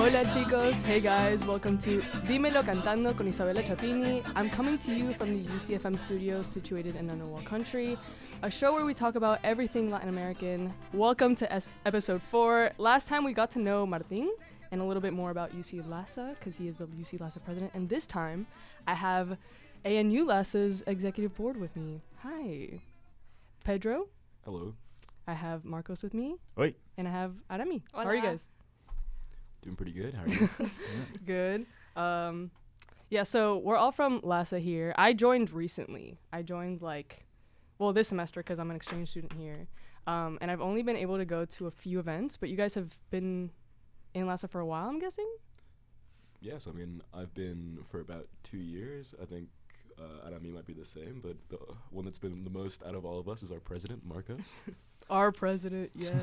Hola chicos, hey guys, welcome to Dímelo Cantando con Isabella Chapini. I'm coming to you from the UCFM studios situated in Underwall Country, a show where we talk about everything Latin American. Welcome to episode 4. Last time we got to know Martin and a little bit more about UC LASA because he is the UC LASA president, and this time I have ANU LASA's executive board with me. Hi. Pedro. Hello. I have Marcos with me. Oi. And I have Arami. Hola. How are you guys? Doing pretty good. How are you? Good. Yeah, so we're all from LASA here. I joined recently. I joined this semester because I'm an exchange student here. And I've only been able to go to a few events, but you guys have been in LASA for a while, I'm guessing? Yes, I mean, I've been for about 2 years. I think Arami might be the same, but the one that's been the most out of all of us is our president, Marcos. Our president, yes.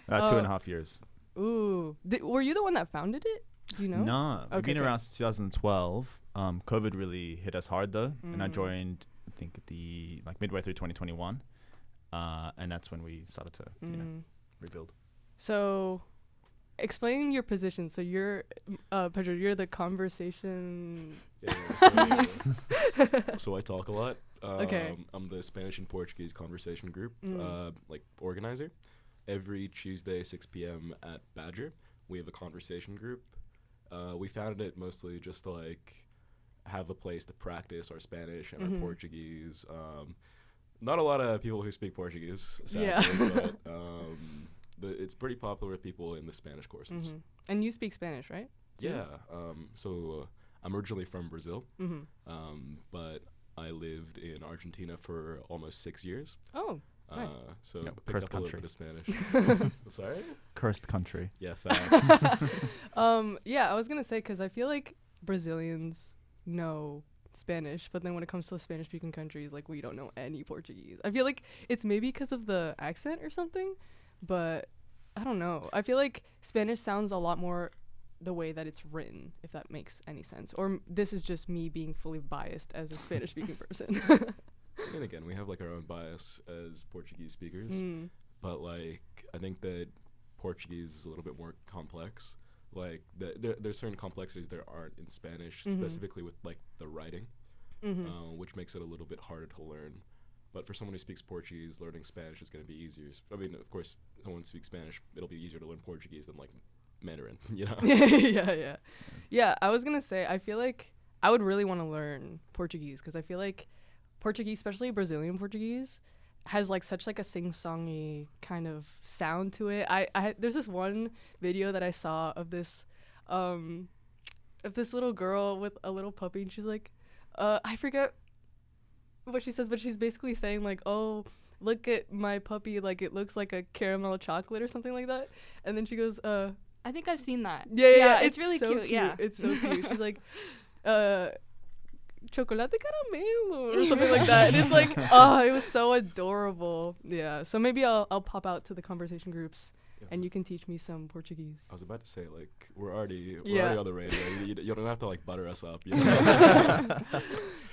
2.5 years. Ooh. Were you the one that founded it? Do you know? No, we've been Okay. around since 2012. COVID really hit us hard though, and I joined, I think, at the midway through 2021, and that's when we started to rebuild. So, explain your position. So you're, Pedro, you're the conversation. Yeah, so I talk a lot. Okay. I'm the Spanish and Portuguese conversation group, organizer. Every Tuesday, 6 p.m. at Badger, we have a conversation group. We founded it mostly just to have a place to practice our Spanish and our Portuguese. Not a lot of people who speak Portuguese, sadly, but it's pretty popular with people in the Spanish courses. And you speak Spanish, right? Yeah. So I'm originally from Brazil, but I lived in Argentina for almost 6 years. Oh. Nice. So Yep, picked cursed up a little country. bit of Spanish. Sorry? Cursed country. Yeah, facts. Yeah, I was gonna say because I feel like Brazilians know Spanish, but then when it comes to the Spanish-speaking countries, we don't know any Portuguese. I feel like it's maybe because of the accent or something, but I don't know. I feel like Spanish sounds a lot more the way that it's written, if that makes any sense. Or this is just me being fully biased as a Spanish-speaking person. And again, we have our own bias as Portuguese speakers, but I think that Portuguese is a little bit more complex. There's certain complexities there aren't in Spanish, specifically with the writing, which makes it a little bit harder to learn. But for someone who speaks Portuguese, learning Spanish is going to be easier. I mean, of course, if someone speaks Spanish, it'll be easier to learn Portuguese than Mandarin, you know? Yeah, I was gonna say, I feel like I would really want to learn Portuguese because I feel like Portuguese, especially Brazilian Portuguese, has such a sing-songy kind of sound to it. There's this one video that I saw of this little girl with a little puppy, and she's I forget what she says, but she's basically saying oh, look at my puppy, it looks like a caramel chocolate or something like that. And then she goes, I think I've seen that. Yeah, it's really so cute. Yeah, it's so cute. She's chocolate caramelo or something like that, and it's it was so adorable. Yeah, so maybe I'll pop out to the conversation groups and you can teach me some Portuguese. I was about to say, we're already on the radio. You don't have to butter us up, you know?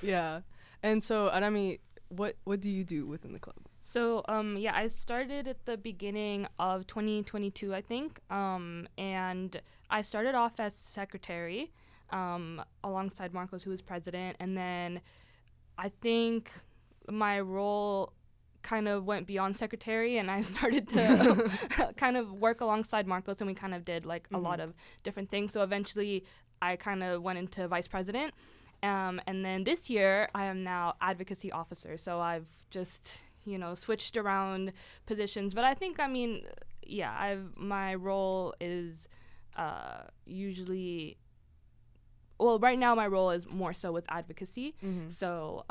Yeah. And so Arami, what do you do within the club? So I started at the beginning of 2022, I think, and I started off as secretary alongside Marcos, who was president, and then I think my role kind of went beyond secretary, and I started to kind of work alongside Marcos, and we kind of did a lot of different things. So eventually I kind of went into vice president, and then this year I am now advocacy officer. So I've just switched around positions, but I think my role is usually. Well, right now my role is more so with advocacy, so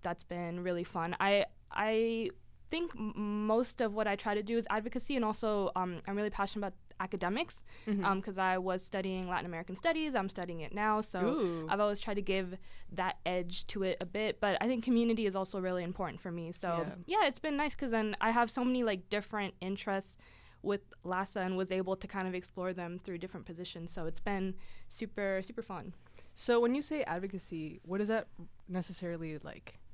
that's been really fun. I think most of what I try to do is advocacy, and also I'm really passionate about academics because I was studying Latin American studies. I'm studying it now, so Ooh. I've always tried to give that edge to it a bit, but I think community is also really important for me. So yeah it's been nice because then I have so many different interests with LASA and was able to kind of explore them through different positions. So it's been super, super fun. So when you say advocacy, what does that necessarily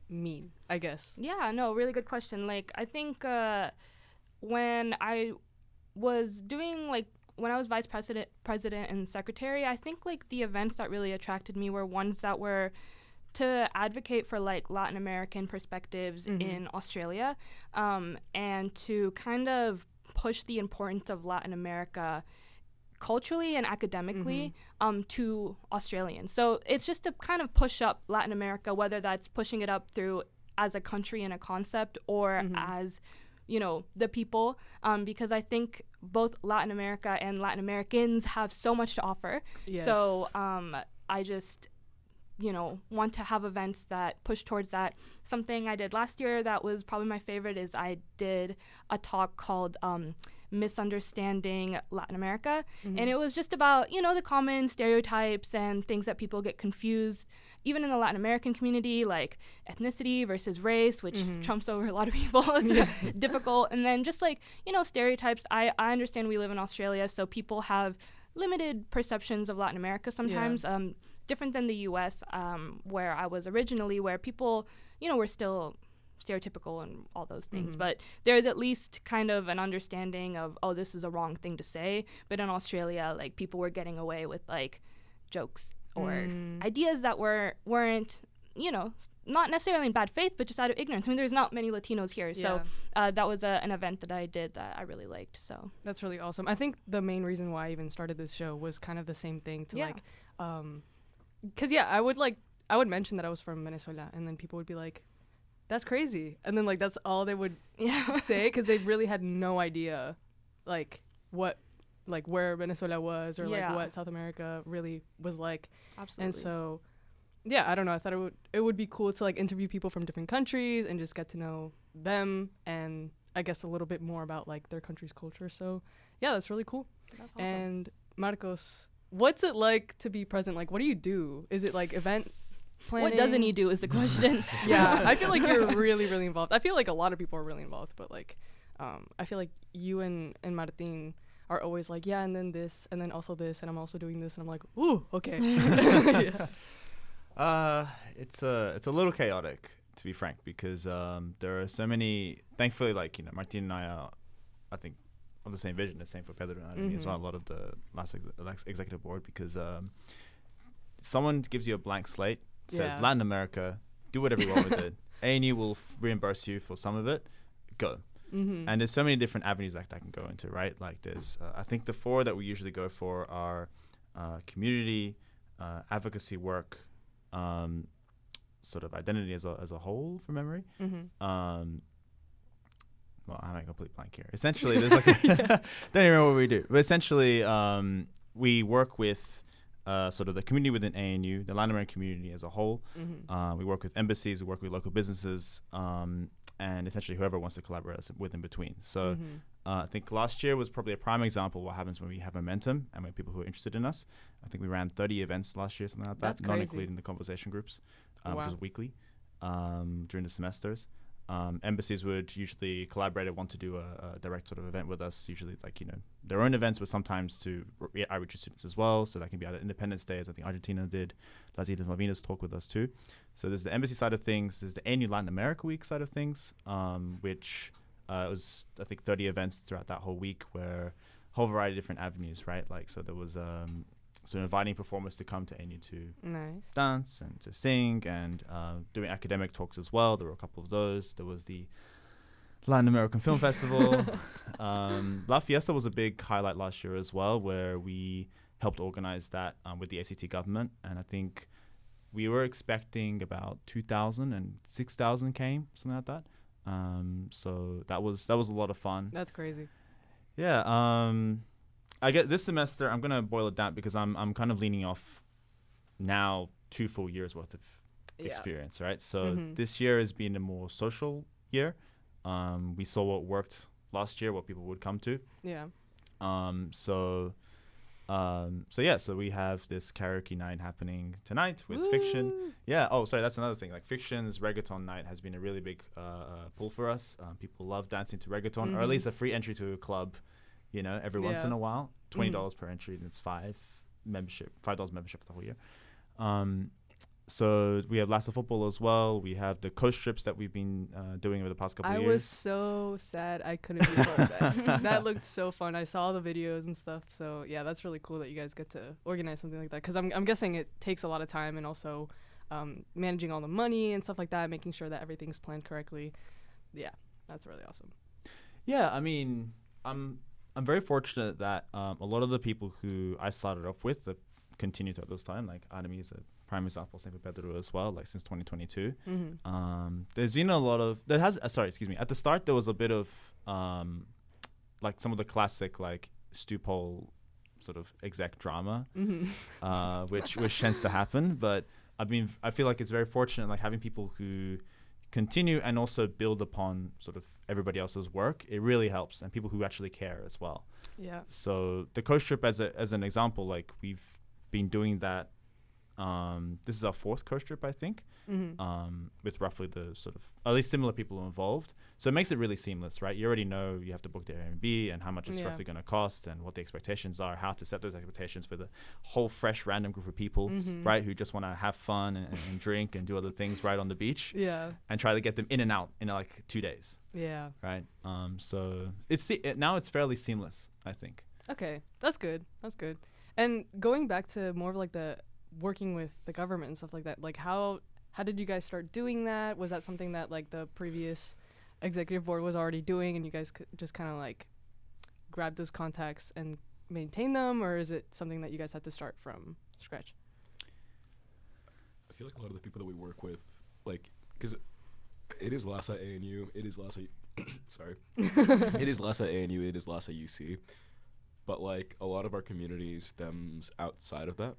mean, I guess? Yeah, no, really good question. I think when I was doing when I was vice president and secretary, I think like the events that really attracted me were ones that were to advocate for like Latin American perspectives in Australia, and to kind of push the importance of Latin America culturally and academically to Australians. So it's just to kind of push up Latin America, whether that's pushing it up through as a country and a concept or as, you know, the people, because I think both Latin America and Latin Americans have so much to offer. Yes. So I just, you know, want to have events that push towards that. Something I did last year that was probably my favorite is I did a talk called Misunderstanding Latin America, and it was just about, you know, the common stereotypes and things that people get confused even in the Latin American community, like ethnicity versus race, which trumps over a lot of people. It's difficult. And then just like, you know, stereotypes. I understand we live in Australia, so people have limited perceptions of Latin America sometimes, different than the US, where I was originally, where people, you know, were still stereotypical and all those things, but there's at least kind of an understanding of, oh, this is a wrong thing to say. But in Australia, like, people were getting away with like jokes or ideas that weren't, you know, not necessarily in bad faith, but just out of ignorance. I mean, there's not many Latinos here, so that was an event that I did that I really liked. So that's really awesome. I think the main reason why I even started this show was kind of the same thing to like, because I would mention that I was from Venezuela, and then people would be like, that's crazy. And then like that's all they would say, because they really had no idea like what, like where Venezuela was, or like what South America really was like. Absolutely. And so I don't know, I thought it would be cool to like interview people from different countries and just get to know them, and I guess a little bit more about like their country's culture. So yeah, that's really cool. That's awesome. And Marcos, what's it like to be president? Like, what do you do? Is it like event planning? What doesn't he do is the question. I feel like you're really, really involved. I feel like a lot of people are really involved, but like, I feel like you and Martin are always like, yeah, and then this, and then also this, and I'm also doing this, and I'm like, ooh, okay. It's a little chaotic, to be frank, because there are so many. Thankfully, like, you know, Martin and I are, I think, on the same vision. The same for Pedro and Arami as well. A lot of the last executive board, because someone gives you a blank slate, says Latin America, do whatever you want with it. ANU will reimburse you for some of it. Go. And there's so many different avenues that can go into, right? Like there's, I think the four that we usually go for are community, advocacy work, sort of identity as a whole, from memory. Well, I'm having a complete blank here. Essentially, there's like, don't even remember what we do. But essentially, we work with sort of the community within ANU, the Latin American community as a whole. We work with embassies, we work with local businesses, and essentially whoever wants to collaborate with in between. So I think last year was probably a prime example of what happens when we have momentum and when people who are interested in us. I think we ran 30 events last year, something like that, not including the conversation groups, which is weekly during the semesters. Embassies would usually collaborate and want to do a direct sort of event with us, usually like, you know, their own events, but sometimes to outreach to students as well. So that can be at Independence Day, as I think Argentina did. Las Islas Malvinas talk with us too. So there's the embassy side of things. There's the ANU Latin America Week side of things, which was, I think, 30 events throughout that whole week, where a whole variety of different avenues, right? Like, so there was so inviting performers to come to ANU to dance and to sing, and doing academic talks as well. There were a couple of those. There was the Latin American Film Festival. La Fiesta was a big highlight last year as well, where we helped organize that with the ACT government. And I think we were expecting about 2,000, and 6,000 came, something like that. So that was a lot of fun. That's crazy. Yeah. I get this semester, I'm gonna boil it down because I'm kind of leaning off now 2 full years worth of experience, right? So this year has been a more social year. We saw what worked last year, what people would come to. Yeah. So we have this karaoke night happening tonight with Fiction. Yeah. Oh, sorry, that's another thing. Like, Fiction's reggaeton night has been a really big pull for us. People love dancing to reggaeton, or at least a free entry to a club. You know, every once in a while, $20 per entry, and it's $5 membership for the whole year. So we have LASA football as well. We have the coast trips that we've been doing over the past couple of years. I was so sad I couldn't be part of that. That looked so fun. I saw the videos and stuff. So yeah, that's really cool that you guys get to organize something like that. Because I'm guessing it takes a lot of time, and also managing all the money and stuff like that, making sure that everything's planned correctly. Yeah, that's really awesome. Yeah, I mean, I'm very fortunate that a lot of the people who I started off with that continue to at this time, like Arami is a prime example, same for Pedro as well, like since 2022. There's been a lot of at the start there was a bit of like some of the classic like stew poll sort of exec drama, which tends to happen. But I feel like it's very fortunate like having people who continue and also build upon sort of everybody else's work. It really helps, and people who actually care as well. Yeah. So the coast trip as an example, like we've been doing that. This is our 4th coast trip, I think, with roughly the sort of at least similar people involved. So it makes it really seamless, right? You already know you have to book the Airbnb and how much it's roughly going to cost and what the expectations are, how to set those expectations for the whole fresh random group of people, right? Who just want to have fun and drink and do other things right on the beach. Yeah. And try to get them in and out in like 2 days. Yeah. Right. So now it's fairly seamless, I think. Okay. That's good. That's good. And going back to more of like the working with the government and stuff like that, like how did you guys start doing that? Was that something that like the previous executive board was already doing and you guys could just kind of like grab those contacts and maintain them, or is it something that you guys had to start from scratch? I feel like a lot of the people that we work with, like, because it is LASA ANU, it is LASA sorry it is LASA ANU, it is LASA UC, but like a lot of our community stems outside of that.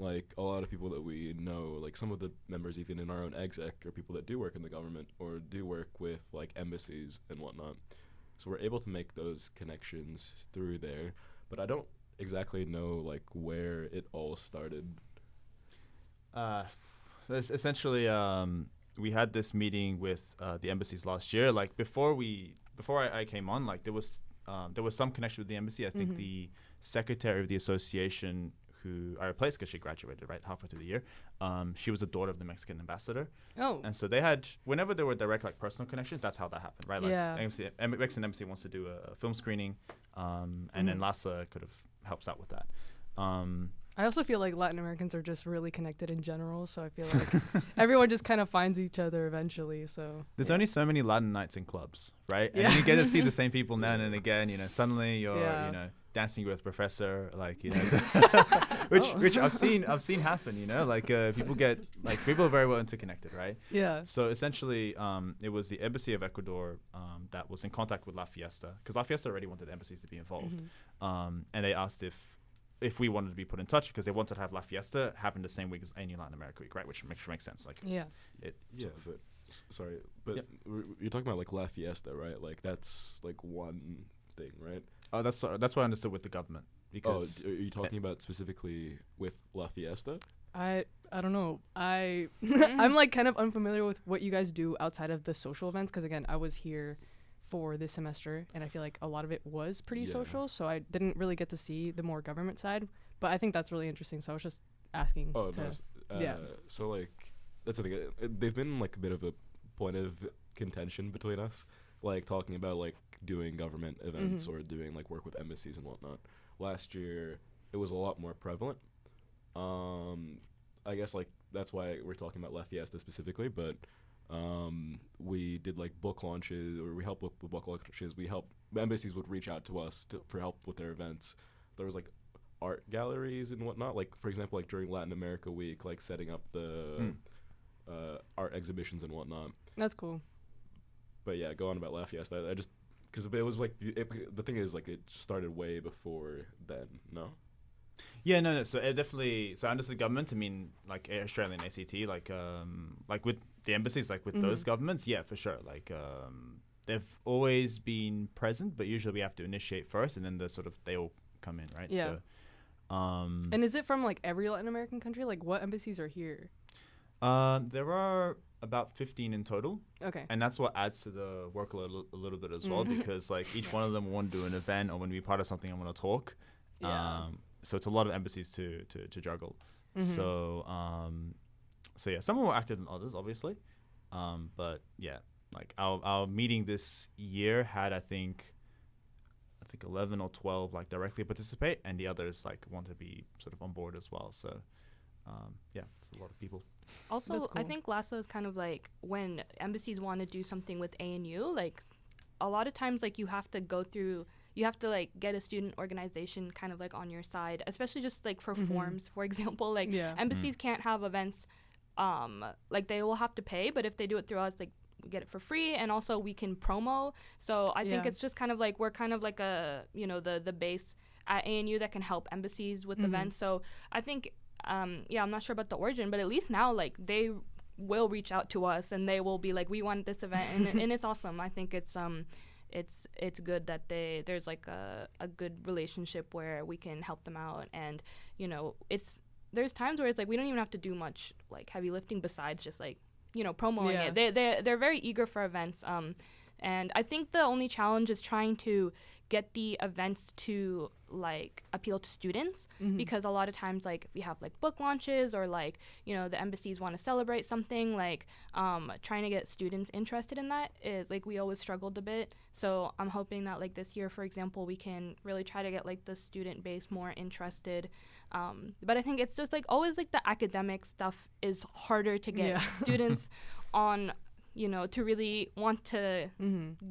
Like a lot of people that we know, like some of the members even in our own exec are people that do work in the government or do work with like embassies and whatnot. So we're able to make those connections through there. But I don't exactly know like where it all started. Essentially, we had this meeting with the embassies last year. Like before I came on, like there was some connection with the embassy. I think the secretary of the association, who I replaced because she graduated right halfway through the year, she was the daughter of the Mexican ambassador. Oh. And so they had, whenever there were direct like personal connections, that's how that happened, right? Like Mexican embassy wants to do a film screening, and then LASA could have helps out with that. I also feel like Latin Americans are just really connected in general, so I feel like everyone just kind of finds each other eventually. So there's only so many Latin nights in clubs, right? And you get to see the same people now and again. You know, suddenly you're dancing with Professor, like which I've seen happen. You know, like people are very well interconnected, right? Yeah. So essentially, it was the Embassy of Ecuador that was in contact with La Fiesta, because La Fiesta already wanted embassies to be involved, and they asked if we wanted to be put in touch, because they wanted to have La Fiesta happen the same week as ANU Latin America Week, right? Which makes sense. Like, but you're talking about like La Fiesta, right? Like that's like one thing, right? Oh, that's what I understood with the government. Because are you talking about specifically with La Fiesta? I don't know. I'm like kind of unfamiliar with what you guys do outside of the social events, because again, I was here for this semester and I feel like a lot of it was pretty social, so I didn't really get to see the more government side, but I think that's really interesting, so I was just asking. So like that's the thing, they've been like a bit of a point of contention between us, like talking about like doing government events or doing like work with embassies and whatnot. Last year it was a lot more prevalent. I guess like that's why we're talking about La Fiesta specifically, but we did like book launches, or we helped with book launches. Embassies would reach out to us for help with their events. There was like art galleries and whatnot, like for example, like during Latin America Week, like setting up the art exhibitions and whatnot. That's cool. But yeah, go on about La Fiesta. I just, because it was like, the thing is like it started way before then, no? Yeah, no. So it definitely. So under the government, I mean, like Australian ACT, like with the embassies, like with those governments, yeah, for sure. Like they've always been present, but usually we have to initiate first, and then they all come in, right? Yeah. So, and is it from like every Latin American country? Like what embassies are here? There are about 15 in total. Okay. And that's what adds to the workload a little bit as well, because like each one of them want to do an event or want to be part of something and want to talk. Yeah. So it's a lot of embassies to juggle. So So yeah, some are more active than others, obviously. But yeah, like our meeting this year had I think 11 or 12 like directly participate, and the others like want to be sort of on board as well. So yeah, it's a lot of people. Also, That's I cool. think LASA is kind of like when embassies want to do something with ANU, like a lot of times like you have to like get a student organization kind of like on your side, especially just like for forms, for example. Like Yeah. embassies can't have events like they will have to pay, but if they do it through us, like we get it for free, and also we can promo. So I think Yeah. it's just kind of like we're kind of like a, you know, the base at ANU that can help embassies with events. So I think yeah, I'm not sure about the origin, but at least now like they will reach out to us and they will be like, we want this event, and it's awesome. I think it's good that there's like a good relationship where we can help them out, and you know, there's times where it's like we don't even have to do much like heavy lifting besides just like, you know, promoting it. They're very eager for events, and I think the only challenge is trying to get the events to like appeal to students, because a lot of times like if we have like book launches or like, you know, the embassies want to celebrate something, like trying to get students interested in that is like we always struggled a bit. So I'm hoping that like this year, for example, we can really try to get like the student base more interested. But I think it's just like always like the academic stuff is harder to get students on, you know, to really want to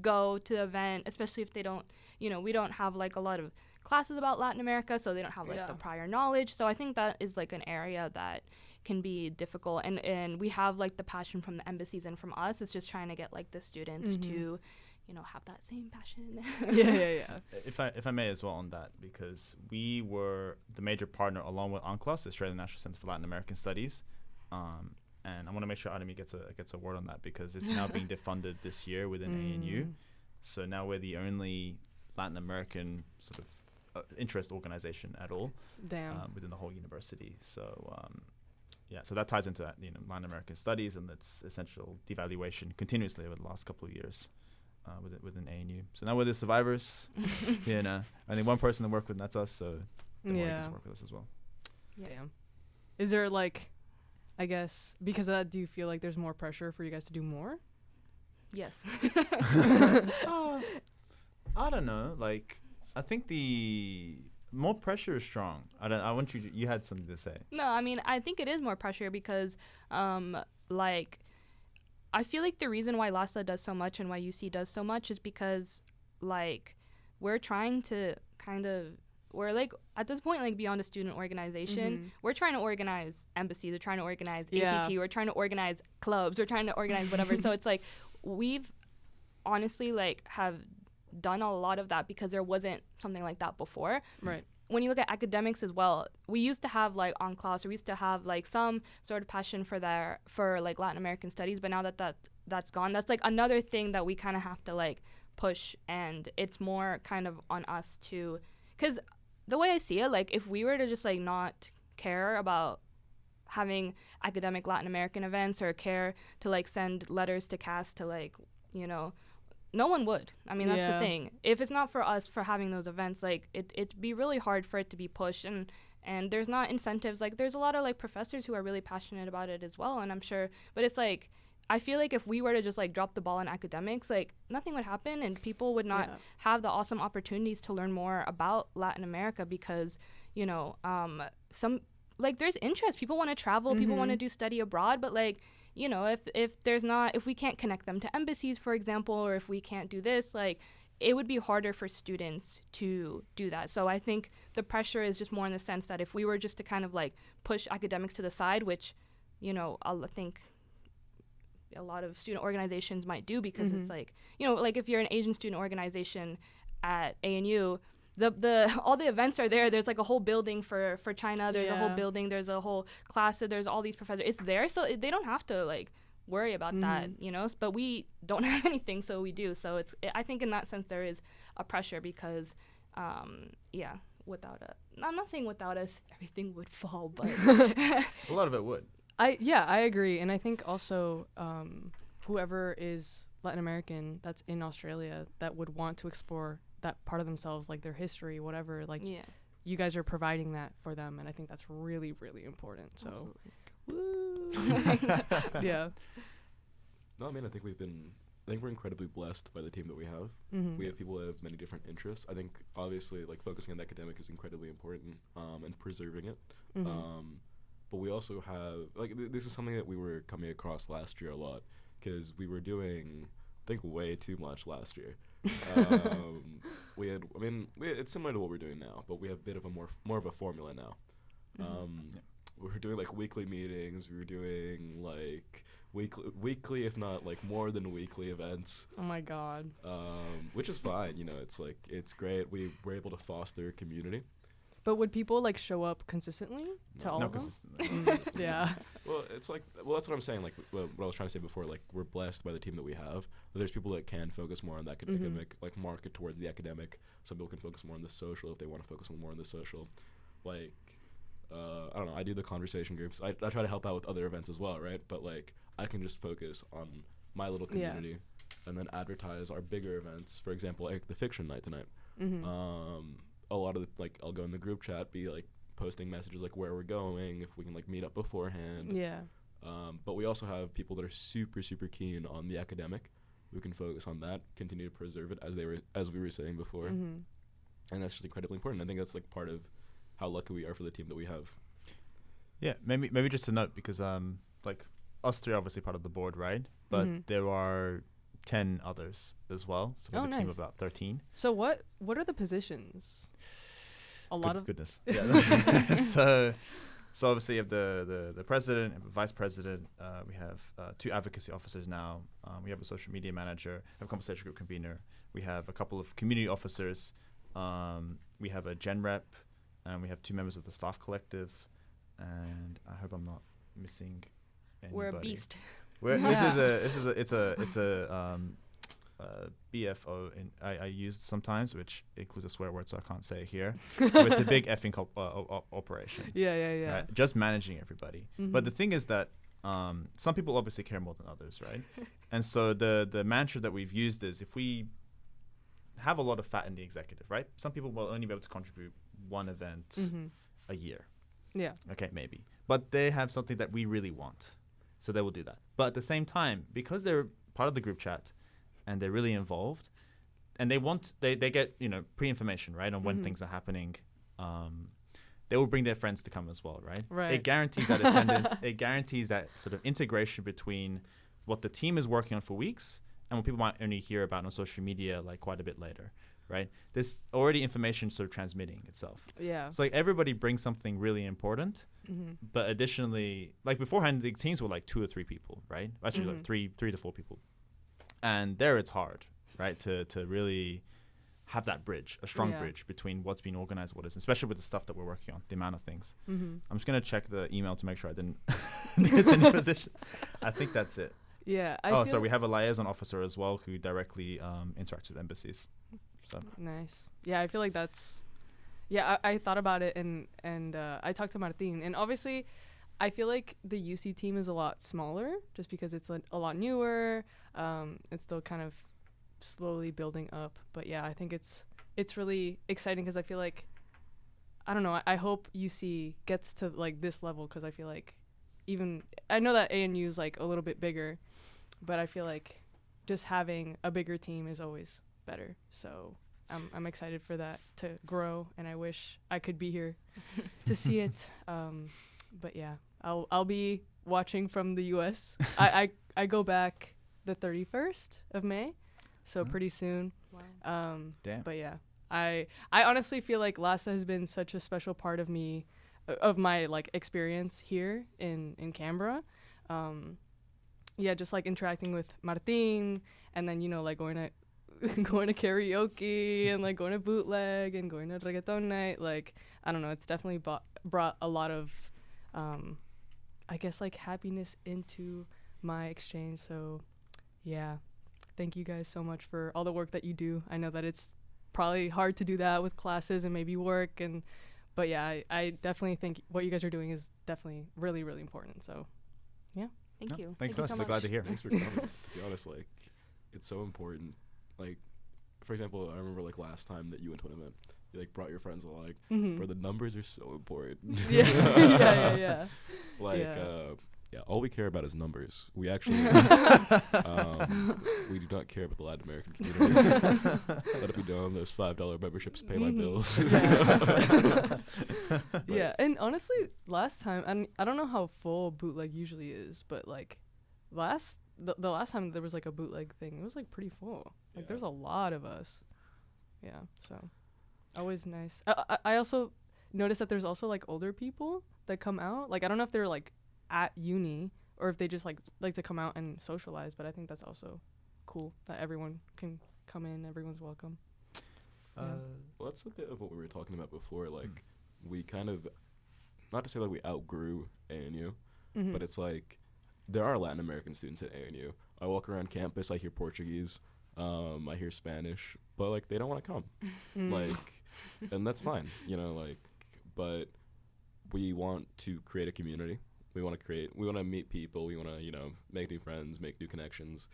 go to the event, especially if they don't, you know, we don't have like a lot of classes about Latin America, so they don't have like the prior knowledge. So I think that is like an area that can be difficult, and we have like the passion from the embassies and from us. It's just trying to get like the students to, you know, have that same passion. yeah. If I may as well on that, because we were the major partner along with ANCLAS, Australian National Center for Latin American Studies, and I want to make sure Arami gets a word on that, because it's now being defunded this year within ANU. So now we're the only Latin American sort of interest organization at all. Damn. Within the whole university. So yeah, so that ties into that, you know, Latin American studies and its essential devaluation continuously over the last couple of years within ANU. So now we're the survivors. You know, only one person to work with, and that's us. So they want to get to work with us as well. Yeah. Damn. Is there like, I guess because of that, do you feel like there's more pressure for you guys to do more? Yes. I don't know. Like, I think the more pressure is strong. I want you had something to say. No, I mean, I think it is more pressure because, like, I feel like the reason why LASA does so much and why UC does so much is because, like, we're trying to we're, like, at this point, like, beyond a student organization, we're trying to organize embassies, we're trying to organize ACT, we're trying to organize clubs, we're trying to organize whatever. So it's, like, we've honestly, like, have done a lot of that because there wasn't something like that before. Right. When you look at academics as well, we used to have like on class, or we used to have like some sort of passion for like Latin American studies, but now that's gone, that's like another thing that we kind of have to like push, and it's more kind of on us to, because the way I see it, like if we were to just like not care about having academic Latin American events or care to like send letters to CAS to like, you know, no one would. I mean, that's the thing. If it's not for us for having those events, like it'd be really hard for it to be pushed, and there's not incentives. Like there's a lot of like professors who are really passionate about it as well, and I'm sure, but it's like I feel like if we were to just like drop the ball in academics, like nothing would happen, and people would not have the awesome opportunities to learn more about Latin America, because, you know, some like there's interest. People want to travel, people want to do study abroad, but like, you know, if we can't connect them to embassies, for example, or if we can't do this, like it would be harder for students to do that. So I think the pressure is just more in the sense that if we were just to kind of like push academics to the side, which, you know, I think a lot of student organizations might do, because it's like, you know, like if you're an Asian student organization at ANU, all the events are there. There's like a whole building for China. There's a whole building. There's a whole class. There's all these professors. It's there, so they don't have to like worry about that, you know. But we don't have anything, so we do. So I think in that sense there is a pressure, because, without I'm not saying without us everything would fall, but A lot of it would. I agree, and I think also whoever is Latin American that's in Australia that would want to explore that part of themselves, like their history, whatever, like you guys are providing that for them, and I think that's really, really important. So Woo. Yeah. No, I mean, I think we're incredibly blessed by the team that we have. Mm-hmm. We have people that have many different interests. I think obviously like focusing on the academic is incredibly important, and preserving it. Mm-hmm. But we also have this is something that we were coming across last year a lot, because we were doing, I think, way too much last year. It's similar to what we're doing now, but we have a bit of a more of a formula now. We were doing like weekly meetings. We were doing like weekly, if not like more than weekly events. Oh my God. Which is fine. It's great. We were able to foster community. But would people like show up consistently to all Not of them? consistently. Yeah. Well, that's what I'm saying. Like what I was trying to say before. Like we're blessed by the team that we have. But there's people that can focus more on the academic, like market towards the academic. Some people can focus more on the social if they want to focus more on the social. Like I don't know. I do the conversation groups. I try to help out with other events as well, right? But like I can just focus on my little community, and then advertise our bigger events. For example, like the fiction night tonight. A lot of I'll go in the group chat, be like posting messages like where we're going, if we can like meet up beforehand. Yeah. But we also have people that are super keen on the academic, who can focus on that, continue to preserve it as we were saying before, and that's just incredibly important. I think that's like part of how lucky we are for the team that we have. Yeah, maybe just a note, because like us three are obviously part of the board, right? But there are 10 others as well, so we have a team of about 13. So what are the positions? Goodness. Yeah. so obviously you have the president and the vice president. We have 2 advocacy officers now. We have a social media manager, we have a conversation group convener. We have a couple of community officers. We have a gen rep, and we have 2 members of the staff collective. And I hope I'm not missing anybody. We're a beast. It's a BFO I use sometimes, which includes a swear word, so I can't say it here. But it's a big effing operation. Yeah. Right? Just managing everybody. But the thing is that some people obviously care more than others, right? And so the mantra that we've used is, if we have a lot of fat in the executive, right? Some people will only be able to contribute 1 event a year. Yeah. Okay, maybe. But they have something that we really want, so they will do that. But at the same time, because they're part of the group chat and they're really involved, and they get pre-information, right, on when things are happening, they will bring their friends to come as well, right? Right. It guarantees that attendance. It guarantees that sort of integration between what the team is working on for weeks and what people might only hear about on social media like quite a bit later, right? There's already information sort of transmitting itself. Yeah. So like everybody brings something really important, but additionally, like beforehand, the teams were like 2 or 3 people, right? Actually, like 3 to 4 people, and there it's hard, right, to really have that bridge, a strong bridge between what's being organized, what isn't, especially with the stuff that we're working on, the amount of things. I'm just gonna check the email to make sure I didn't miss any positions. I think that's it. Yeah. So we have a liaison officer as well who directly interacts with embassies. So. Nice. Yeah, I feel like that's. Yeah, I thought about it and I talked to Martin, and obviously, I feel like the UC team is a lot smaller just because it's a lot newer. It's still kind of slowly building up, but yeah, I think it's really exciting because I feel like, I don't know, I hope UC gets to like this level, because I feel like I know that ANU is like a little bit bigger, but I feel like just having a bigger team is always better. So I'm excited for that to grow, and I wish I could be here to see it. But yeah, I'll be watching from the US. I go back the 31st of May, so pretty soon. Wow. Damn. But yeah, I honestly feel like LASA has been such a special part of me, of my like experience here in Canberra. Yeah, just like interacting with Martin, and then like going to karaoke and like going to bootleg and going to reggaeton night. Like, I don't know, it's definitely brought a lot of I guess like happiness into my exchange. So yeah, thank you guys so much for all the work that you do. I know that it's probably hard to do that with classes and maybe work, but yeah, I definitely think what you guys are doing is definitely really, really important. So yeah. Thank you. Thanks Thank so you much. So glad to hear. Thanks for coming. To be honest, like, it's so important. Like, for example, I remember like last time that you went to an event, you like brought your friends along. Where the numbers are so important. Yeah. Yeah. Like, Yeah. yeah, all we care about is numbers. We actually, we do not care about the Latin American community. Let it be known, those $5 memberships pay my bills. Yeah, and honestly, last time, and I don't know how full bootleg usually is, but like the last time there was like a bootleg thing, it was like pretty full. Like Yeah. there's a lot of us. Yeah, so always nice. I also noticed that there's also like older people that come out. Like I don't know if they're like at uni or if they just like to come out and socialize, but I think that's also cool that everyone can come in, everyone's welcome. Well, that's a bit of what we were talking about before. Like, we kind of, not to say like we outgrew ANU, but it's like there are Latin American students at ANU. I walk around campus, I hear Portuguese, I hear Spanish, but like they don't want to come. Like, and that's fine, you know, like, but we want to create a community. We want to meet people. We want to, you know, make new friends, make new connections.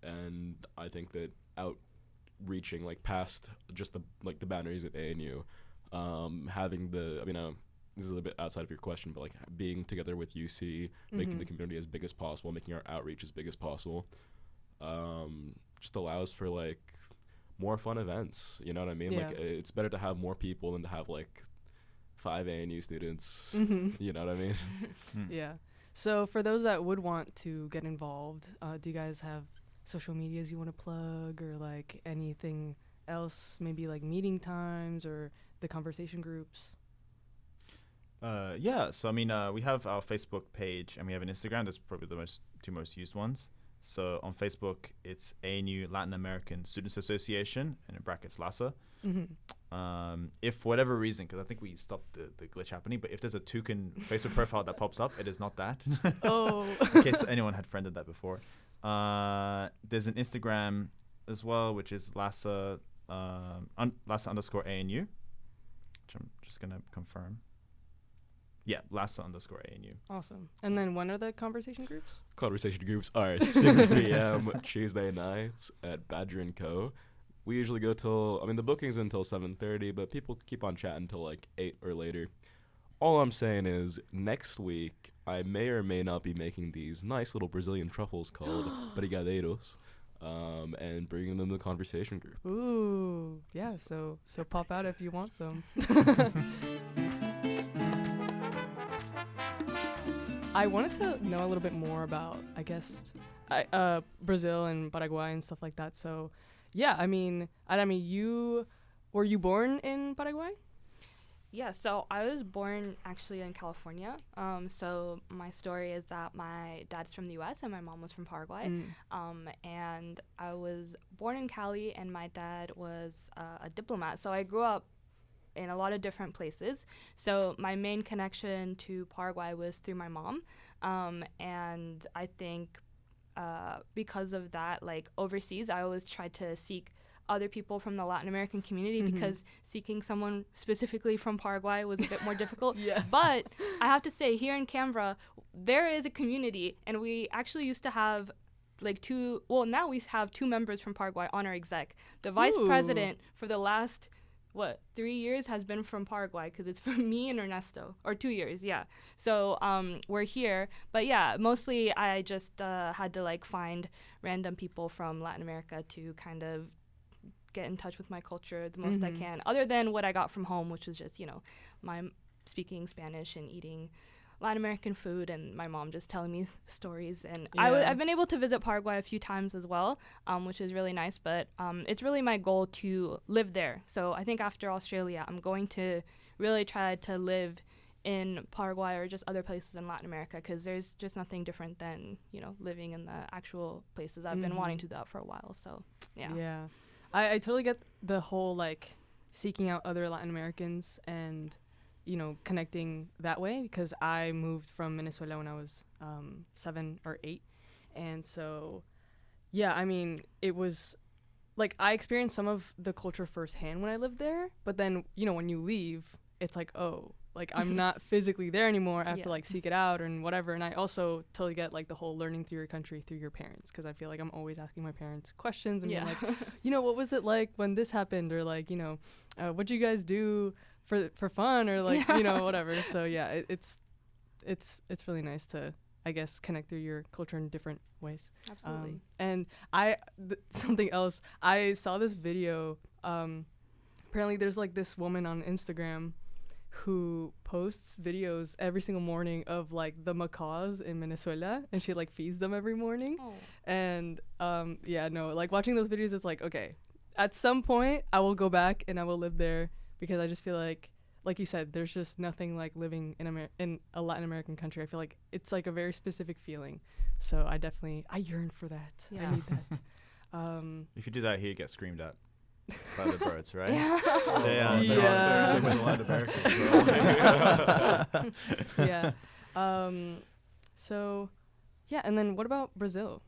And I think that outreaching like past just the boundaries of ANU, having this is a bit outside of your question, but like being together with UC, making the community as big as possible, making our outreach as big as possible, just allows for like more fun events. You know what I mean? Yeah. Like it's better to have more people than to have like 5 ANU students. You know what I mean? Yeah. So for those that would want to get involved, do you guys have social medias you want to plug or like anything else, maybe like meeting times or the conversation groups? Yeah, so I mean, we have our Facebook page and we have an Instagram. That's probably the two most used ones. So on Facebook, it's ANU Latin American Students Association, and in brackets LASA. If for whatever reason, because I think we stopped the glitch happening, but if there's a toucan Facebook profile that pops up, it is not that. Oh. In case anyone had friended that before. There's an Instagram as well, which is LASA, LASA_ANU, which I'm just going to confirm. Yeah, LASA_ANU. Awesome. And then when are the conversation groups? Conversation groups are 6 p.m. Tuesday nights at Badger & Co. We usually go till, the booking's until 7:30, but people keep on chatting until like 8 or later. All I'm saying is, next week, I may or may not be making these nice little Brazilian truffles called brigadeiros, and bringing them to the conversation group. Ooh, yeah, so pop out if you want some. I wanted to know a little bit more about, I guess, Brazil and Paraguay and stuff like that. So, yeah, Arami, were you born in Paraguay? Yeah, so I was born actually in California. So my story is that my dad's from the U.S. and my mom was from Paraguay. And I was born in Cali, and my dad was a diplomat. So I grew up in a lot of different places. So my main connection to Paraguay was through my mom. And I think because of that, like overseas, I always tried to seek other people from the Latin American community because seeking someone specifically from Paraguay was a bit more difficult. Yeah. But I have to say, here in Canberra, there is a community, and we actually used to have now we have 2 members from Paraguay on our exec. The vice president for the last 3 years has been from Paraguay, because it's from me and Ernesto, or 2 years, yeah. So we're here, but yeah, mostly I just had to like find random people from Latin America to kind of get in touch with my culture the most I can, other than what I got from home, which was just, my speaking Spanish and eating Latin American food, and my mom just telling me stories. And I've been able to visit Paraguay a few times as well, which is really nice, but it's really my goal to live there. So I think after Australia, I'm going to really try to live in Paraguay or just other places in Latin America, because there's just nothing different than, living in the actual places. I've been wanting to do that for a while, so yeah. Yeah. I totally get the whole, like, seeking out other Latin Americans and connecting that way, because I moved from Venezuela when I was 7 or 8. And so, yeah, it was like I experienced some of the culture firsthand when I lived there. But then, when you leave, it's like, oh, like I'm not physically there anymore. I have to like seek it out and whatever. And I also totally get like the whole learning through your country through your parents, because I feel like I'm always asking my parents questions and being like, what was it like when this happened, or like, what'd you guys do for fun, or like whatever. So yeah, it's it's really nice to, I guess, connect through your culture in different ways. Absolutely. And something else, I saw this video. Apparently there's like this woman on Instagram who posts videos every single morning of like the macaws in Venezuela, and she like feeds them every morning. Oh. And like watching those videos, it's like, okay, at some point I will go back and I will live there, because I just feel like you said, there's just nothing like living in a Latin American country. I feel like it's like a very specific feeling. So I yearn for that. Yeah. I need that. If you do that here, you get screamed at by the birds, right? They're Yeah. same with Latin Americans. Yeah. So, yeah. And then what about Brazil?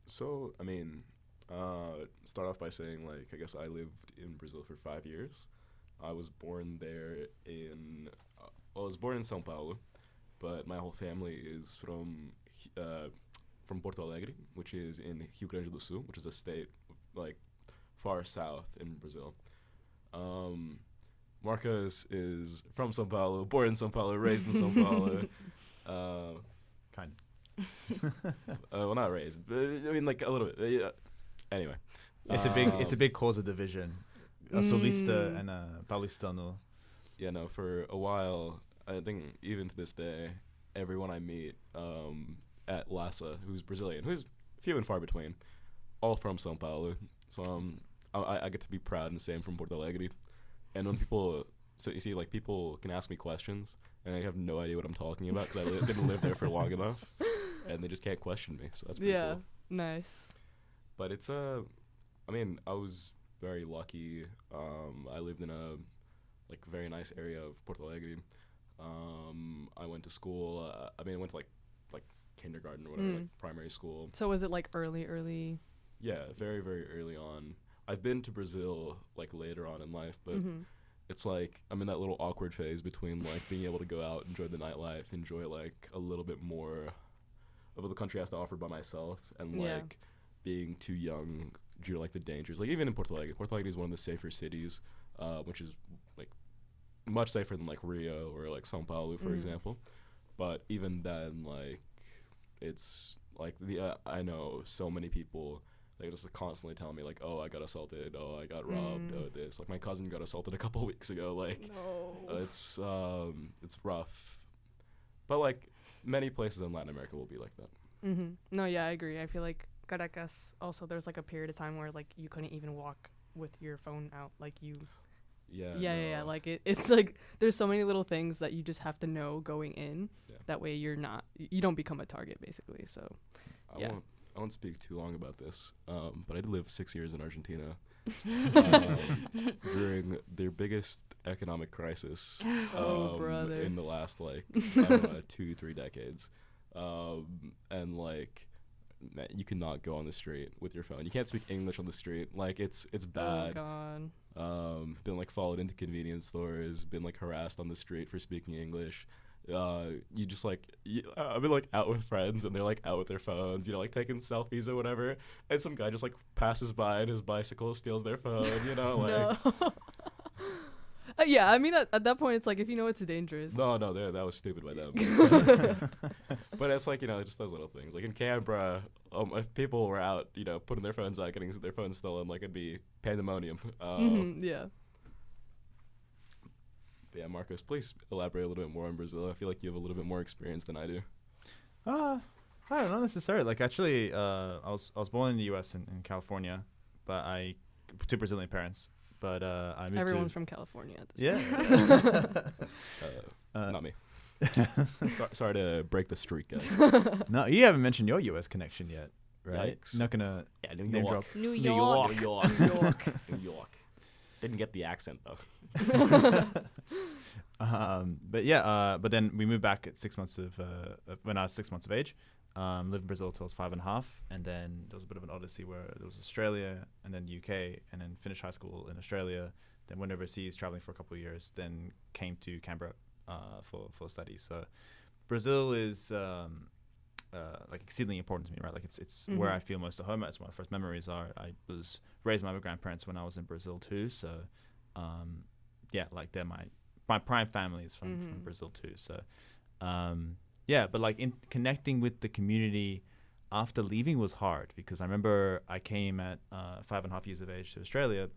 So, I mean, start off by saying, like, I guess I lived in Brazil for 5 years. I was born there I was born in São Paulo, but my whole family is from Porto Alegre, which is in Rio Grande do Sul, which is a state, like, far south in Brazil. Marcos is from São Paulo, born in São Paulo, raised in São Paulo. Kind Well, not raised, but I mean, like, a little bit. Yeah. Anyway. It's a big cause of division. Sulista and Paulistano. Yeah, no, for a while, I think even to this day, everyone I meet at LASA, who's Brazilian, who's few and far between, all from São Paulo. So I get to be proud and say I'm from Porto Alegre. And when people, so you see, like, people can ask me questions, and I have no idea what I'm talking about because I didn't live there for long enough, and they just can't question me. So that's pretty cool. Nice. But it's I mean, I was very lucky. I lived in a like very nice area of Porto Alegre. I went to school. I went to like kindergarten or whatever, like primary school. So was it like early? Yeah, very, very early on. I've been to Brazil like later on in life, but it's like I'm in that little awkward phase between like being able to go out, enjoy the nightlife, enjoy like a little bit more of what the country has to offer by myself, and like being too young due to like the dangers. Like even in Porto Alegre is one of the safer cities, which is like much safer than like Rio or like São Paulo, for example. But even then, like it's like I know so many people. They just constantly tell me like, oh, I got assaulted, oh, I got robbed, oh, this. Like my cousin got assaulted a couple weeks ago. Like it's rough. But like many places in Latin America will be like that. No, yeah, I agree. I feel like Caracas also, there's like a period of time where like you couldn't even walk with your phone out. Like you. Yeah. Like it's like there's so many little things that you just have to know going in. Yeah. That way you don't become a target basically. So. I won't speak too long about this, but I did live 6 years in Argentina during their biggest economic crisis in the last, like, I don't know, 2-3 decades. And, like, man, you cannot go on the street with your phone. You can't speak English on the street. Like, it's bad. Oh, God. Been, like, followed into convenience stores, been, like, harassed on the street for speaking English. You just like I've been like out with friends and they're like out with their phones, you know, like taking selfies or whatever, and some guy just like passes by on his bicycle, steals their phone, you know, like. Yeah, I mean at that point it's like if you know it's dangerous. No, that was stupid by them. But it's like, you know, just those little things. Like in Canberra, if people were out, you know, putting their phones out, getting their phones stolen, like it'd be pandemonium. Yeah. Yeah, Marcos, please elaborate a little bit more on Brazil. I feel like you have a little bit more experience than I do. I don't know necessarily. Like actually, I was born in the U.S. in California, but to Brazilian parents. But I moved. Everyone's from California at this point. Not me. Sorry to break the streak, guys. No, you haven't mentioned your U.S. connection yet, right? Yikes. Not gonna New York. New York. New York. Didn't get the accent though. But then we moved back at 6 months when I was 6 months of age. Lived in Brazil till I was 5.5, and then there was a bit of an odyssey where there was Australia and then UK, and then finished high school in Australia. Then went overseas traveling for a couple of years. Then came to Canberra for studies. So Brazil is like exceedingly important to me, right? Like it's where I feel most at home. That's where my first memories are. I was raised by my grandparents when I was in Brazil too. So like they're my prime family is from Brazil too. So Yeah, but like in connecting with the community after leaving was hard, because I remember I came at 5.5 years of age to Australia,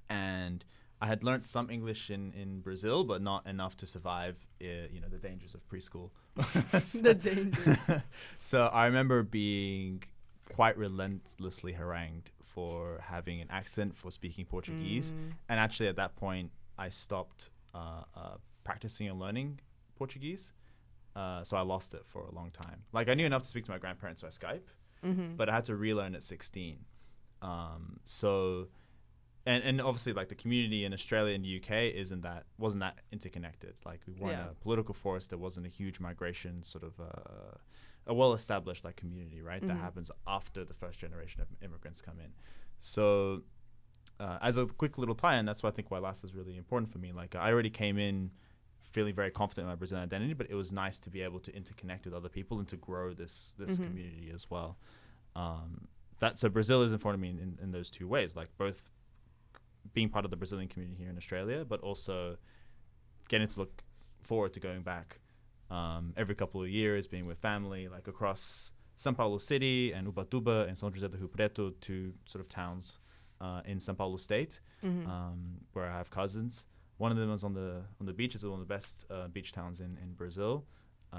and I had learnt some English in Brazil, but not enough to survive, the dangers of preschool. The dangers. So I remember being quite relentlessly harangued for having an accent, for speaking Portuguese. And actually at that point, I stopped practicing and learning Portuguese. So I lost it for a long time. Like, I knew enough to speak to my grandparents by Skype, but I had to relearn at 16. And obviously, like, the community in Australia and the UK wasn't that interconnected. Like, we weren't a political force. There wasn't a huge migration, sort of a well-established like community, right? That happens after the first generation of immigrants come in. So as a quick little tie-in, that's why I think why LASA is really important for me. Like, I already came in feeling very confident in my Brazilian identity, but it was nice to be able to interconnect with other people and to grow this community as well. So Brazil is important to me in those two ways, like both being part of the Brazilian community here in Australia, but also getting to look forward to going back every couple of years, being with family, like across São Paulo City and Ubatuba and São José do Rio Preto, two sort of towns in São Paulo State, where I have cousins. One of them is on the beach. It's one of the best beach towns in Brazil.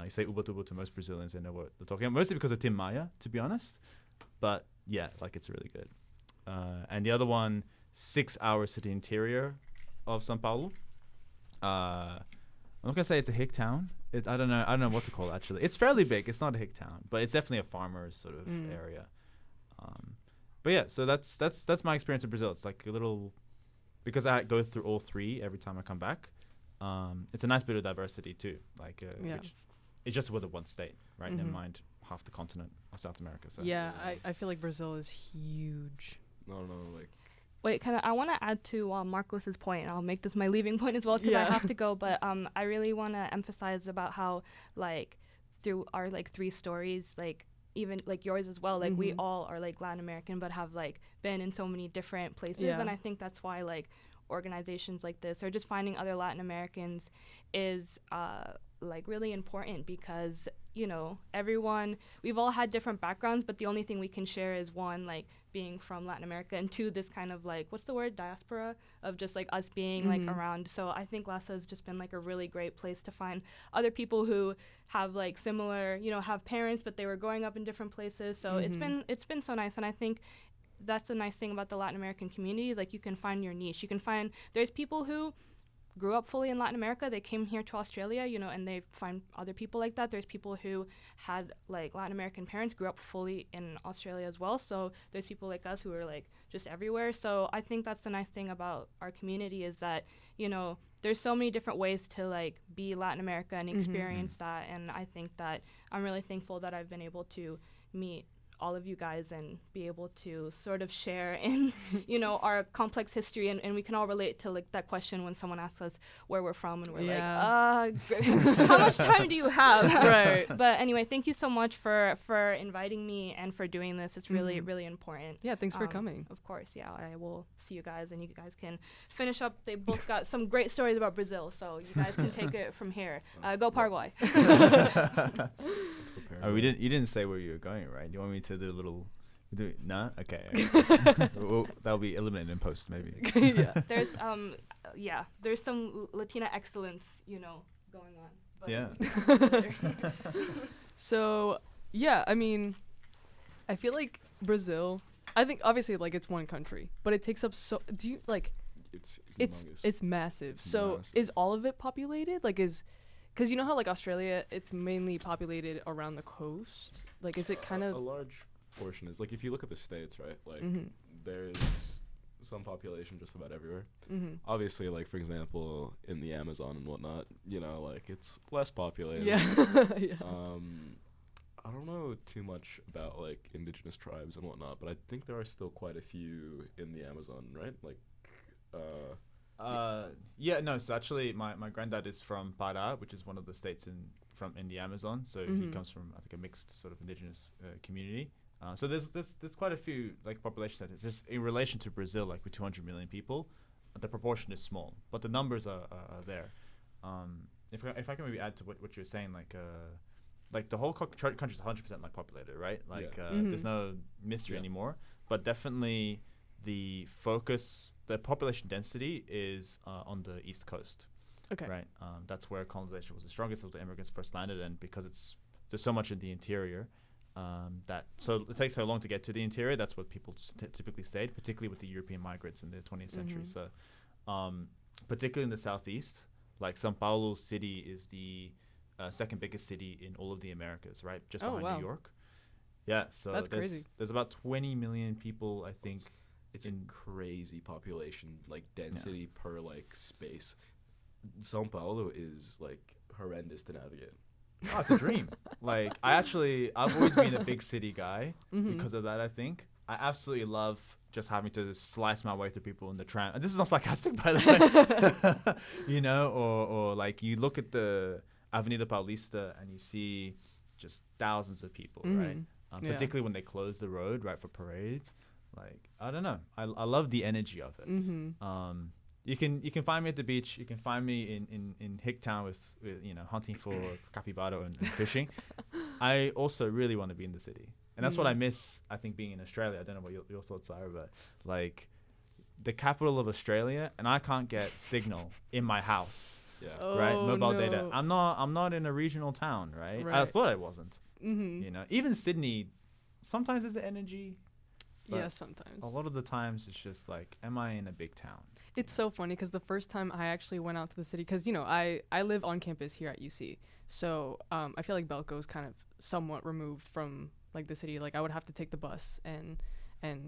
You say Ubatuba to most Brazilians, they know what they're talking about, mostly because of Tim Maia, to be honest. But yeah, like, it's really good. And the other one, 6 hours to the interior of São Paulo. I'm not gonna say it's a hick town. I don't know what to call it, actually. It's fairly big. It's not a hick town, but it's definitely a farmer's sort of area. But yeah, so that's my experience in Brazil. It's like a little, because I go through all three every time I come back. It's a nice bit of diversity too. Like, which, it's just with one state, right? Never mind half the continent of South America. So I feel like Brazil is huge. No, like. Wait, I want to add to Marcos's point, and I'll make this my leaving point as well, because I have to go. But I really want to emphasize about how, like, through our like three stories, like even like yours as well, like we all are like Latin American, but have like been in so many different places, and I think that's why like organizations like this, or just finding other Latin Americans, is like really important, because we've all had different backgrounds, but the only thing we can share is, one, like being from Latin America, and two, this kind of like, what's the word, diaspora, of just like us being like around. So I think LASA has just been like a really great place to find other people who have like similar, have parents, but they were growing up in different places. So it's been so nice. And I think that's the nice thing about the Latin American community, is like you can find your niche. You can find, there's people who grew up fully in Latin America, they came here to Australia, and they find other people like that. There's people who had like Latin American parents, grew up fully in Australia as well. So there's people like us who are like just everywhere. So I think that's the nice thing about our community, is that, there's so many different ways to like be Latin America and experience that. And I think that I'm really thankful that I've been able to meet all of you guys and be able to sort of share in, our complex history, and we can all relate to like that question when someone asks us where we're from, and we're like, how much time do you have? Right. But anyway, thank you so much for inviting me and for doing this. It's really, really important. Yeah, thanks for coming. Of course, yeah, I will see you guys, and you guys can finish up. They both got some great stories about Brazil, so you guys can take it from here. Go Paraguay. Let's go Paraguay. You didn't say where you were going, right? You want me to do a little? No? Okay. Well, that'll be eliminated in post, maybe. There's some Latina excellence, going on. But Yeah. So, I mean, I feel like Brazil, I think obviously like it's one country, but it takes up do you like, it's massive. It's so massive. Is all of it populated? Like because you know how like Australia, it's mainly populated around the coast? Like, is it kind a of... large portion is, like, if you look at the states, right, like there's some population just about everywhere. Obviously, like, for example, in the Amazon and whatnot, like, it's less populated. Yeah. I don't know too much about like indigenous tribes and whatnot, but I think there are still quite a few in the Amazon, right? Like So actually my granddad is from Pará, which is one of the states in the Amazon. So he comes from, I think, a mixed sort of indigenous community. So there's quite a few like population centers. Just in relation to Brazil, like with 200 million people, the proportion is small, but the numbers are there. if I can maybe add to what you were saying, like the whole country is 100% like populated, right? Like there's no mystery anymore. But definitely the population density is on the East Coast. Okay. Right. That's where colonization was the strongest. As the immigrants first landed, and because there's so much in the interior, so it takes so long to get to the interior. That's what people typically stayed, particularly with the European migrants in the 20th century. So, particularly in the southeast, like São Paulo city is the second biggest city in all of the Americas, right? Just behind New York. Yeah. So that's crazy. There's about 20 million people, I think. It's a crazy population, like density per like space. São Paulo is like horrendous to navigate. Oh, it's a dream. Like I've always been a big city guy because of that. I think I absolutely love just having to slice my way through people in the tram. And this is not sarcastic, by the way. You know, or like you look at the Avenida Paulista and you see just thousands of people, right? Particularly when they close the road, right, for parades. Like I don't know, I love the energy of it. You can find me at the beach. You can find me in Hicktown with hunting for capybara and fishing. I also really want to be in the city, and that's what I miss. I think being in Australia. I don't know what your thoughts are, but like the capital of Australia, and I can't get signal in my house. Yeah. Right. Oh, Mobile no. data. I'm not in a regional town. Right. I thought I wasn't. You know, even Sydney. Sometimes there's the energy. Yeah, sometimes. A lot of the times it's just like, am I in a big town? It's so funny because the first time I actually went out to the city, because, I live on campus here at UC. So I feel like Belco is kind of somewhat removed from like the city. Like I would have to take the bus and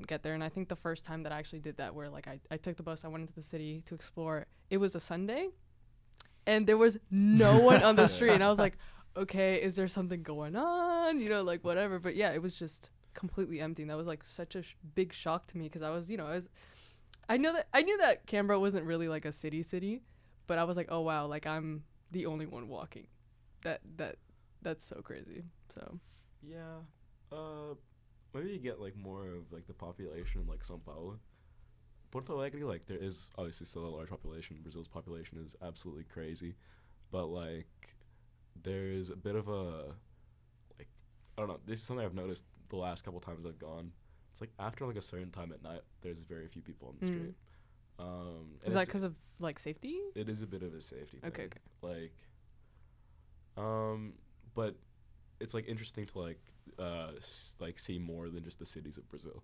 get there. And I think the first time that I actually did that, where like I took the bus, I went into the city to explore. It was a Sunday and there was no one on the street. And I was like, okay, is there something going on? Like whatever. But yeah, it was just completely empty, and that was like such a big shock to me because I knew that Canberra wasn't really like a city, but I was like, oh wow, like I'm the only one walking. That's so crazy. So yeah, maybe you get like more of like the population in like São Paulo. Porto Alegre, like there is obviously still a large population. Brazil's population is absolutely crazy, but like there's a bit of a like I don't know. This is something I've noticed the last couple times I've gone. It's like after like a certain time at night, there's very few people on the street. Is that because of like safety? It is a bit of a safety thing. Okay. Like, but it's like interesting to like see more than just the cities of Brazil.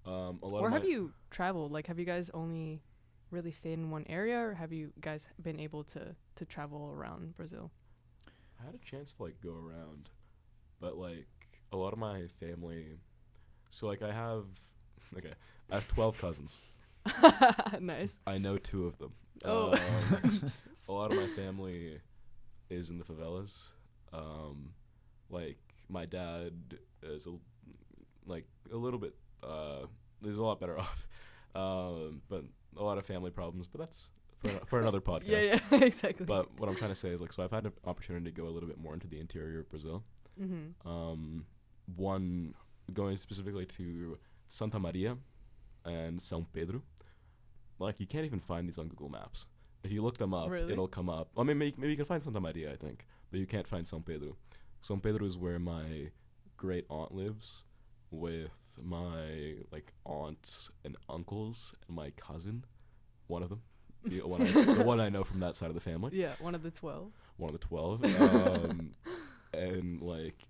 Have you traveled? Like, have you guys only really stayed in one area, or have you guys been able to travel around Brazil? I had a chance to like go around, but like a lot of my family. So like I have 12 cousins. Nice. I know 2 of them. Oh. A lot of my family is in the favelas. Like my dad is a little bit is a lot better off. But a lot of family problems, but that's for another podcast. Yeah, exactly. But what I'm trying to say is like, so I've had an opportunity to go a little bit more into the interior of Brazil. One going specifically to Santa Maria and São Pedro. Like you can't even find these on Google Maps. If you look them up, it'll come up. I mean, maybe you can find Santa Maria, I think, but you can't find São Pedro. São Pedro is where my great aunt lives, with my like aunts and uncles and my cousin, one of them, the one I know from that side of the family. Yeah, one of the 12. One of the 12. And like,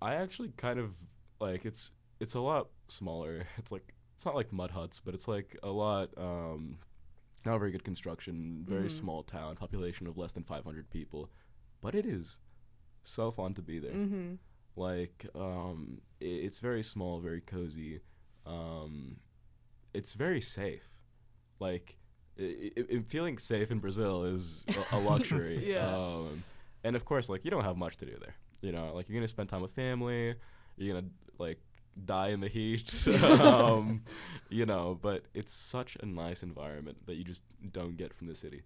I actually kind of like it's a lot smaller. It's not like mud huts, but it's like a lot not very good construction, very small town, population of less than 500 people, but it is so fun to be there. Like it's very small, very cozy. It's very safe. Like feeling safe in Brazil is a luxury. Yeah. And of course, like you don't have much to do there. Like you're gonna spend time with family. You're gonna like die in the heat. But it's such a nice environment that you just don't get from the city.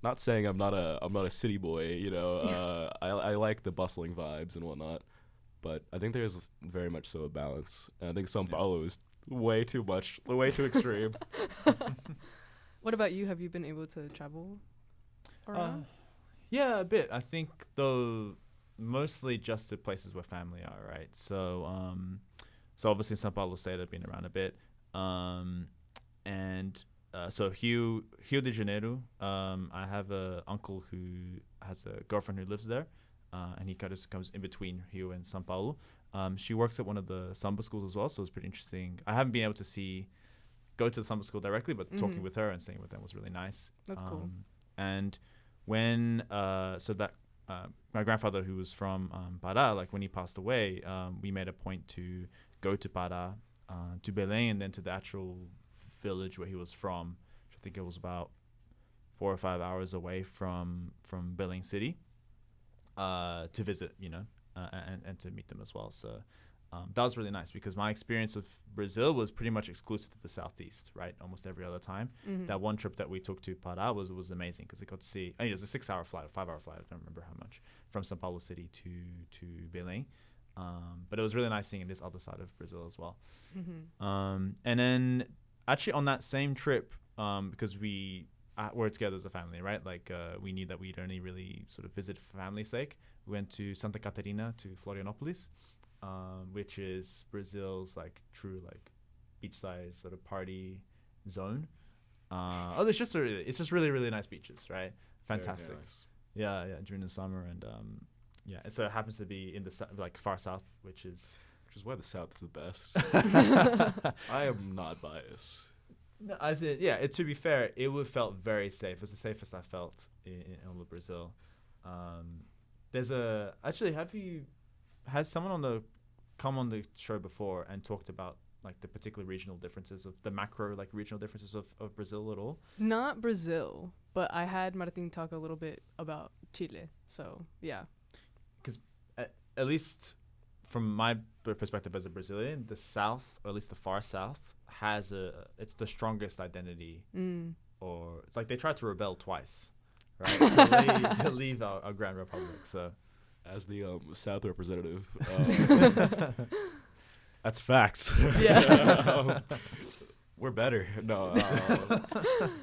Not saying I'm not a city boy. I like the bustling vibes and whatnot, but I think there's very much so a balance. And I think São Paulo is way too much, way too extreme. What about you? Have you been able to travel around? Yeah, a bit. I think though, mostly just to places where family are, right? So, so obviously in São Paulo State, I've been around a bit, and so Rio de Janeiro. I have a uncle who has a girlfriend who lives there, and he kind of comes in between Rio and São Paulo. She works at one of the samba schools as well, so it's pretty interesting. I haven't been able to go to the samba school directly, but talking with her and staying with them was really nice. That's cool. And when my grandfather, who was from Pará, like when he passed away, we made a point to go to Pará, to Belém, and then to the actual village where he was from. I think it was about 4 or 5 hours away from Belém city, to visit, and to meet them as well. So that was really nice because my experience of Brazil was pretty much exclusive to the southeast, right? Almost every other time. That one trip that we took to Pará was amazing because I got to see. It was a 6-hour flight, a 5-hour flight. I don't remember how much, from São Paulo city to Belém. But it was really nice seeing this other side of Brazil as well. And then actually on that same trip, because we were together as a family, right? Like we knew that we'd only really sort of visit for family's sake. We went to Santa Catarina, to Florianópolis, which is Brazil's like true like beachside sort of party zone. It's just really, really nice beaches, right? Fantastic. Very nice. Yeah, during the summer, and and so it happens to be in the like far south, which is why the South is the best. I am not biased. No, to be fair, it would felt very safe. It was the safest I felt in all of Brazil. Has someone come on the show before and talked about like the particular regional differences of the macro like regional differences of Brazil at all? Not Brazil, but I had Martin talk a little bit about Chile. So yeah, because at least from my perspective as a Brazilian, the South, or at least the far South, it's the strongest identity. Or it's like they tried to rebel twice, right? to leave our Grand Republic. So, as the South representative, that's facts. Yeah. We're better. No.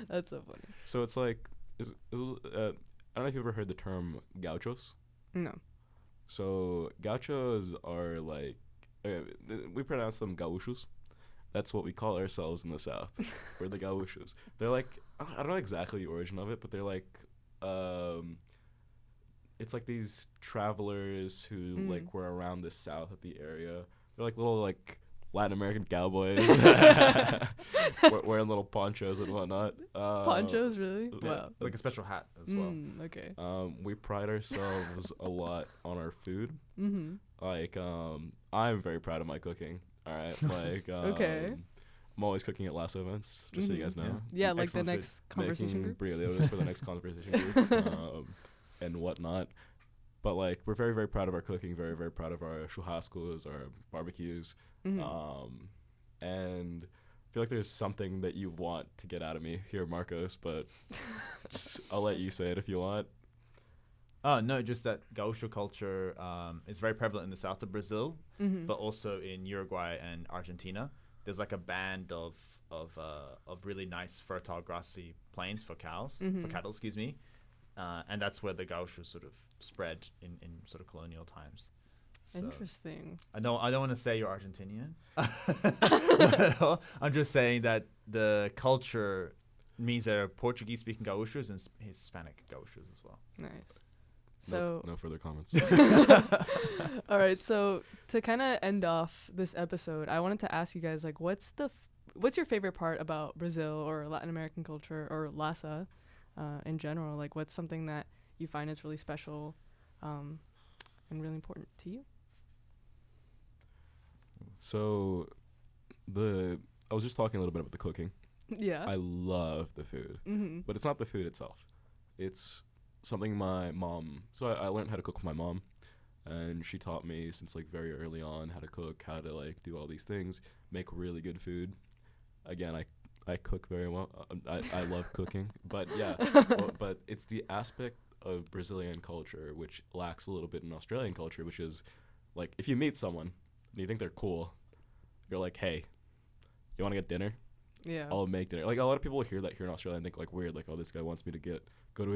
That's so funny. So it's like, I don't know if you've ever heard the term gauchos. No. So gauchos are like, we pronounce them gauchos. That's what we call ourselves in the South. We're the gauchos. They're like, I don't know exactly the origin of it, but they're like, it's like these travelers who like were around the South at the area. They're like little like Latin American cowboys wearing little ponchos and whatnot. Ponchos, really? Yeah. Wow. like a special hat as well. Okay. We pride ourselves a lot on our food. Like, I'm very proud of my cooking. All right, like, okay. I'm always cooking at LASA events, just so you guys know. Yeah, like Excellent the next conversation group. Making for the next conversation group, and whatnot. But like, we're very, very proud of our cooking. Very, very proud of our churrascos, our barbecues. And I feel like there's something that you want to get out of me here, Marcos, but I'll let you say it if you want. Oh, no, just that gaucho culture is very prevalent in the south of Brazil, but also in Uruguay and Argentina. There's like a band of really nice fertile grassy plains for cows, for cattle, excuse me. And that's where the gauchos sort of spread in sort of colonial times. So Interesting. I don't want to say you're Argentinian. I'm just saying that the culture means there are Portuguese-speaking gauchos and Hispanic gauchos as well. Nice. So no further comments. all right, so to kind of end off this episode, I wanted to ask you guys, like, what's your favorite part about Brazil or Latin American culture or LASA in general? Like, what's something that you find is really special and really important to you? So I was just talking a little bit about the cooking. Yeah. I love the food, but it's not the food itself. It's something my mom, so I learned how to cook with my mom, and she taught me since like very early on how to cook, how to like do all these things, make really good food. Again, I cook very well. I love cooking, but yeah, but it's the aspect of Brazilian culture which lacks a little bit in Australian culture, which is like if you meet someone and you think they're cool, you're like, hey, you want to get dinner? Yeah. I'll make dinner. Like a lot of people hear that here in Australia and think like weird, like, oh, this guy wants me to get go to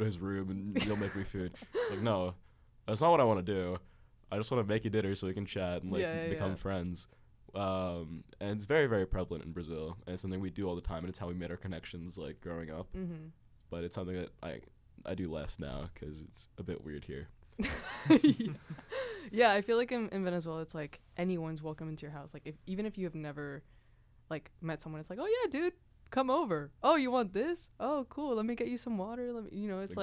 his room and he'll make me food. It's like, no, that's not what I want to do. I just want to make you dinner so we can chat and become friends. And it's very, very prevalent in Brazil, and it's something we do all the time, and it's how we made our connections like growing up. But it's something that I do less now because it's a bit weird here. Yeah, I feel like in Venezuela it's like anyone's welcome into your house. Like even if you have never like met someone, it's like, oh yeah, dude, come over. Oh, you want this? Oh, cool. Let me get you some water. It's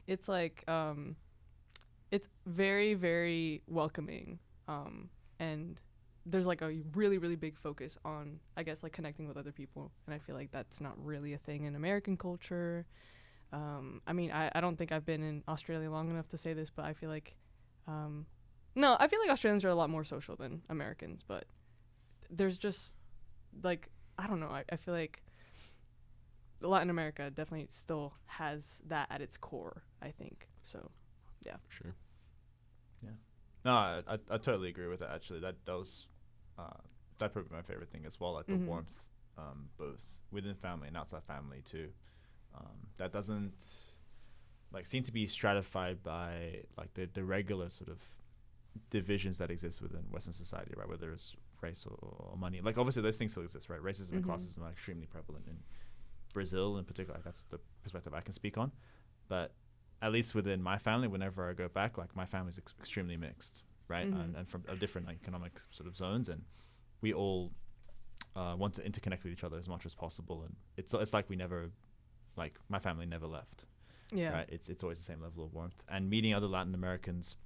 Exactly. It's very, very welcoming. And there's like a really, really big focus on, I guess, like connecting with other people. And I feel like that's not really a thing in American culture. I mean, I don't think I've been in Australia long enough to say this, but I feel like, I feel like Australians are a lot more social than Americans, but there's just like, I don't know. I feel like Latin America definitely still has that at its core, I think. So, yeah. Sure. Yeah. No, I totally agree with that. Actually, that was that probably my favorite thing as well. Like the warmth, both within family and outside family too. That doesn't like seem to be stratified by like the regular sort of divisions that exist within Western society, right? Whether it's race or money. Like obviously those things still exist, right? Racism and classism are extremely prevalent in Brazil in particular. Like that's the perspective I can speak on. But at least within my family, whenever I go back, like my family's extremely mixed, right? And from different economic sort of zones, and we all want to interconnect with each other as much as possible. And it's like we never, like my family never left. Yeah. Right. It's always the same level of warmth. And meeting other Latin Americans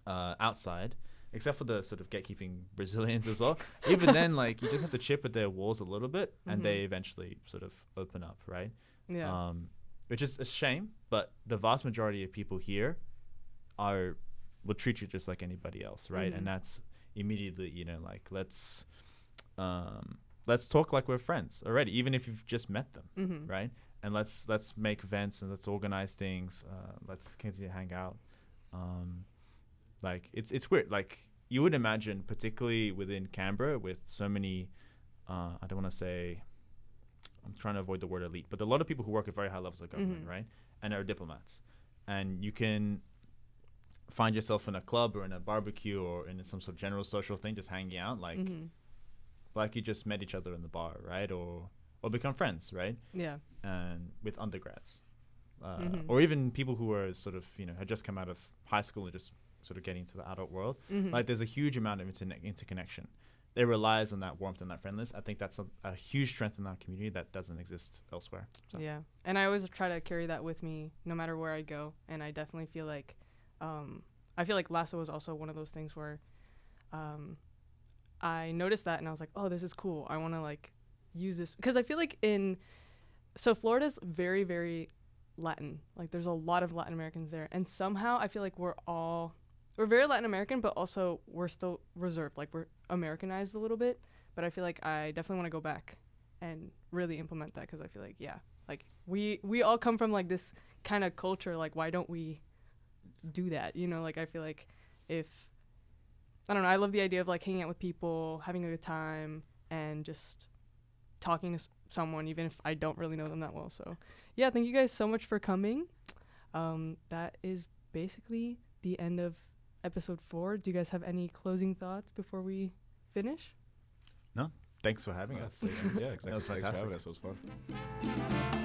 outside, except for the sort of gatekeeping Brazilians as well. Even then, like you just have to chip at their walls a little bit, and they eventually sort of open up, right? Yeah. Which is a shame, but the vast majority of people here will treat you just like anybody else, right? And that's immediately, like let's talk like we're friends already, even if you've just met them, right? And let's make events and let's organize things. Let's continue to hang out. Like it's weird. Like you would imagine, particularly within Canberra, with so many, I don't want to say, I'm trying to avoid the word elite, but a lot of people who work at very high levels of government, right? And are diplomats. And you can find yourself in a club or in a barbecue or in some sort of general social thing, just hanging out, like you just met each other in the bar, right? Or become friends, right? Yeah. And with undergrads. Or even people who are sort of, had just come out of high school and just sort of getting into the adult world. Like there's a huge amount of interconnection. It relies on that warmth and that friendliness. I think that's a huge strength in our community that doesn't exist elsewhere. So. Yeah. And I always try to carry that with me no matter where I go. And I definitely feel like, LASA was also one of those things where I noticed that and I was like, oh, this is cool. I want to like use this. Because I feel like Florida's very, very Latin. Like there's a lot of Latin Americans there. And somehow I feel like we're very Latin American, but also we're still reserved. Like we're Americanized a little bit, but I feel like I definitely want to go back and really implement that because I feel like, yeah, like we all come from like this kind of culture. Like why don't we do that? Like I feel like I don't know, I love the idea of like hanging out with people, having a good time, and just talking to someone, even if I don't really know them that well. So yeah, thank you guys so much for coming. That is basically the end of episode 4. Do you guys have any closing thoughts before we finish? No. Thanks for having us. Yeah, exactly. That was fantastic. Thanks for having us. It was fun.